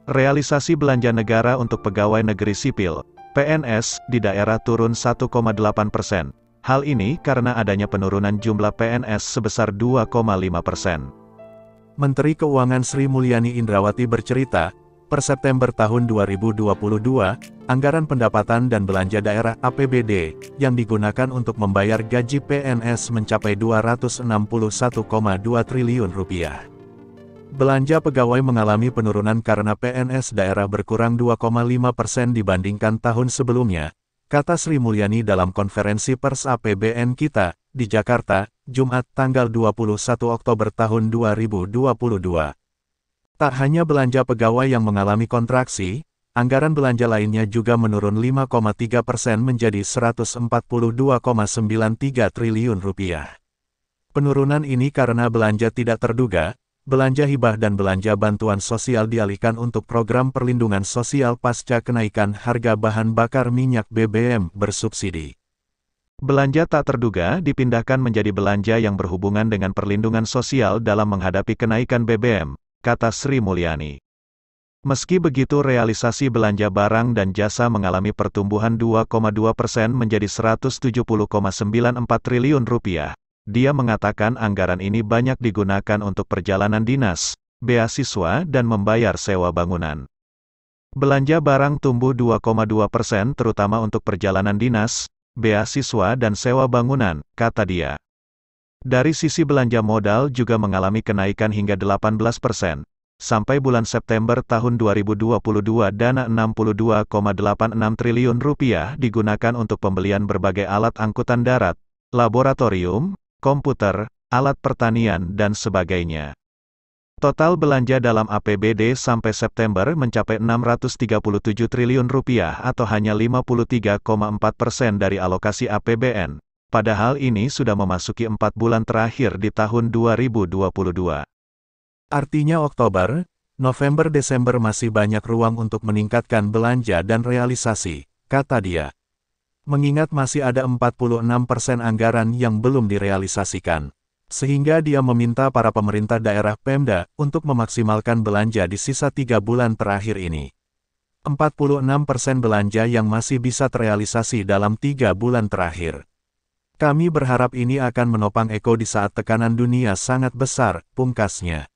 Realisasi belanja negara untuk pegawai negeri sipil, PNS, di daerah turun 1,8%. Hal ini karena adanya penurunan jumlah PNS sebesar 2,5%. Menteri Keuangan Sri Mulyani Indrawati bercerita, per September tahun 2022, anggaran pendapatan dan belanja daerah (APBD) yang digunakan untuk membayar gaji PNS mencapai Rp261,2 triliun. Belanja pegawai mengalami penurunan karena PNS daerah berkurang 2,5% dibandingkan tahun sebelumnya, kata Sri Mulyani dalam konferensi pers APBN Kita, di Jakarta, Jumat tanggal 21 Oktober tahun 2022. Tak hanya belanja pegawai yang mengalami kontraksi, anggaran belanja lainnya juga menurun 5,3% menjadi Rp142,93 triliun. Penurunan ini karena belanja tidak terduga, belanja hibah dan belanja bantuan sosial dialihkan untuk program perlindungan sosial pasca kenaikan harga bahan bakar minyak BBM bersubsidi. Belanja tak terduga dipindahkan menjadi belanja yang berhubungan dengan perlindungan sosial dalam menghadapi kenaikan BBM, kata Sri Mulyani. Meski begitu realisasi belanja barang dan jasa mengalami pertumbuhan 2,2% menjadi Rp170,94 triliun. Dia mengatakan anggaran ini banyak digunakan untuk perjalanan dinas, beasiswa dan membayar sewa bangunan. Belanja barang tumbuh 2,2% terutama untuk perjalanan dinas, beasiswa dan sewa bangunan, kata dia. Dari sisi belanja modal juga mengalami kenaikan hingga 18%. Sampai bulan September tahun 2022 dana Rp62,86 triliun digunakan untuk pembelian berbagai alat angkutan darat, laboratorium, komputer, alat pertanian dan sebagainya. Total belanja dalam APBD sampai September mencapai Rp637 triliun atau hanya 53,4% dari alokasi APBN. Padahal ini sudah memasuki 4 bulan terakhir di tahun 2022. Artinya Oktober, November, Desember masih banyak ruang untuk meningkatkan belanja dan realisasi, kata dia. Mengingat masih ada 46% anggaran yang belum direalisasikan. Sehingga dia meminta para pemerintah daerah Pemda untuk memaksimalkan belanja di sisa 3 bulan terakhir ini. 46% belanja yang masih bisa terrealisasi dalam 3 bulan terakhir. Kami berharap ini akan menopang Eko di saat tekanan dunia sangat besar, pungkasnya.